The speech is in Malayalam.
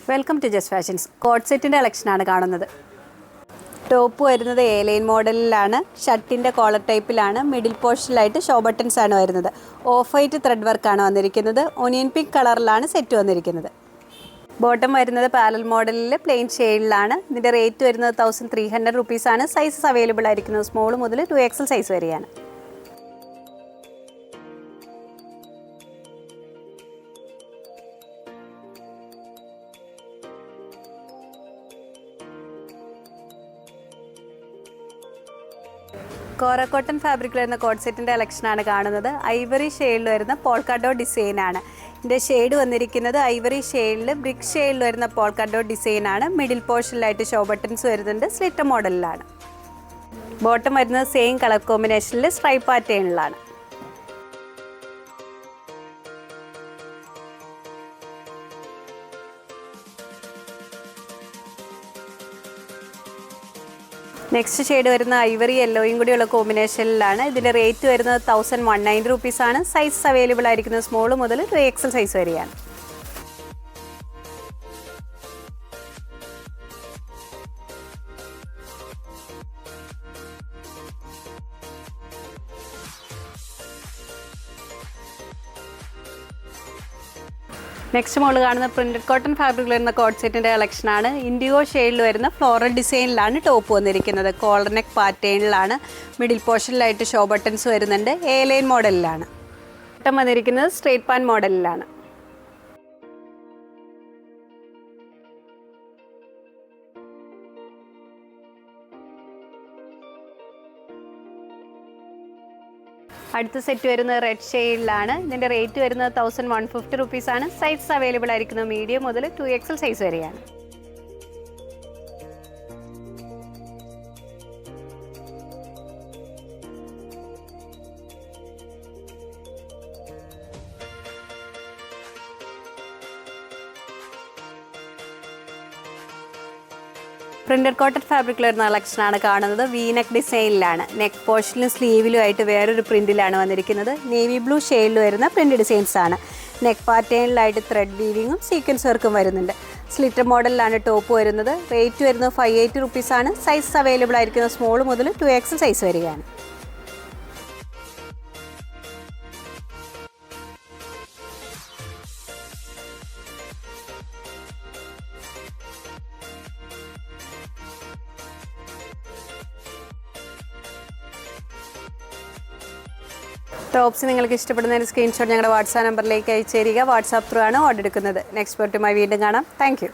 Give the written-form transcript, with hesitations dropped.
Welcome to just fashions. Coat സെറ്റിൻ്റെ കളക്ഷനാണ് കാണുന്നത്. ടോപ്പ് വരുന്നത് എ ലൈൻ മോഡലിലാണ്, ഷർട്ടിൻ്റെ കോളർ ടൈപ്പിലാണ്, മിഡിൽ പോർഷനിലായിട്ട് ഷോ ബട്ടൺസ് ആണ് വരുന്നത്. ഓഫ് വൈറ്റ് ത്രെഡ് വർക്കാണ് വന്നിരിക്കുന്നത്. ഒനിയൻ പിങ്ക് കളറിലാണ് സെറ്റ് വന്നിരിക്കുന്നത്. ബോട്ടം വരുന്നത് പാരൽ മോഡലിൽ പ്ലെയിൻ ഷെയ്ഡിലാണ്. ഇതിൻ്റെ റേറ്റ് വരുന്നത് 1300 റുപ്പീസാണ്. സൈസസ് അവൈലബിൾ ആയിരിക്കുന്നത് സ്മോൾ മുതൽ 2XL സൈസ് വരെയാണ്. കോറ കോട്ടൺ ഫാബ്രിക്കിൽ വരുന്ന കോട്ട് സെറ്റിൻ്റെ കളക്ഷനാണ് കാണുന്നത്. ഐവറി ഷെയ്ഡിൽ വരുന്ന പോൾക്കാ ഡിസൈനാണ്. ഇതിൻ്റെ ഷെയ്ഡ് വന്നിരിക്കുന്നത് ഐവറി ഷെയ്ഡിൽ ബ്രിക്ക് ഷെയ്ഡിൽ വരുന്ന പോൾക്കാ ഡിസൈനാണ്. മിഡിൽ പോർഷനിലായിട്ട് ഷോ ബട്ടൺസ് വരുന്നുണ്ട്. സ്ലിറ്റർ മോഡലിലാണ്. ബോട്ടം വരുന്നത് സെയിം കളർ കോമ്പിനേഷനിൽ സ്ട്രൈപ്പ് പാറ്റേണിലാണ്. നെക്സ്റ്റ് ഷെയ്ഡ് വരുന്ന ഐവറി യെല്ലോയും കൂടിയുള്ള കോമ്പിനേഷനിലാണ്. ഇതിൻ്റെ റേറ്റ് വരുന്നത് 1190 റുപ്പീസാണ്. സൈസ് അവൈലബിൾ ആയിരിക്കുന്നത് സ്മോൾ മുതൽ 2XL സൈസ് വരെയാണ്. നെക്സ്റ്റ് മോള് കാണുന്ന പ്രിന്റഡ് കോട്ടൺ ഫാബ്രിക്കിൽ വരുന്ന കോട്ട് സെറ്റിൻ്റെ കളക്ഷനാണ്. ഇൻഡിഗോ ഷെയ്ഡിൽ വരുന്ന ഫ്ലോറൽ ഡിസൈനിലാണ് ടോപ്പ് വന്നിരിക്കുന്നത്. കോളർ നെക്ക് പാറ്റേണിലാണ്. മിഡിൽ പോർഷനിലായിട്ട് ഷോ ബട്ടൺസ് വരുന്നുണ്ട്. എ ലൈൻ മോഡലിലാണ്. ബട്ടൺ വന്നിരിക്കുന്നത് സ്ട്രേറ്റ് പാൻ മോഡലിലാണ്. അടുത്ത സെറ്റ് വരുന്നത് റെഡ് ഷെയ്ഡിലാണ്. ഇതിൻ്റെ റേറ്റ് വരുന്നത് 1150 റുപ്പീസാണ്. സൈസ് അവൈലബിൾ ആയിരിക്കുന്നത് മീഡിയം മുതൽ 2XL സൈസ് വരെയാണ്. പ്രിന്റഡ് കോട്ടൺ ഫാബ്രിക്കിൽ വരുന്ന കളക്ഷനാണ് കാണുന്നത്. വീനെക്ക് ഡിസൈനിലാണ്. നെക്ക് പോർഷനിലും സ്ലീവിലും ആയിട്ട് വേറൊരു പ്രിന്റിലാണ് വന്നിരിക്കുന്നത്. നേവി ബ്ലൂ ഷെയ്ഡിൽ വരുന്ന പ്രിന്റ് ഡിസൈൻസ് ആണ്. നെക്ക് പാറ്റേണിലായിട്ട് ത്രെഡ് വീവിങ്ങും സീക്വൻസ് വർക്കും വരുന്നുണ്ട്. സ്ലിറ്റർ മോഡലിലാണ് ടോപ്പ് വരുന്നത്. റേറ്റ് വരുന്നത് 580 റുപ്പീസാണ്. സൈസ് അവൈലബിൾ ആയിരിക്കുന്നത് സ്മോൾ മുതൽ 2XL സൈസ് വരെയാണ്. ടോപ്സ് നിങ്ങൾക്ക് ഇഷ്ടപ്പെടുന്ന ഒരു സ്ക്രീൻഷോട്ട് ഞങ്ങളുടെ വാട്സാപ്പ് നമ്പറിലേക്ക് അയച്ചു തരിക. വാട്സാപ്പ് ത്രൂ ആണ് ഓർഡർ എടുക്കുന്നത്. നെക്സ്റ്റ് പോർട്ടുമായി വീണ്ടും കാണാം. Thank you.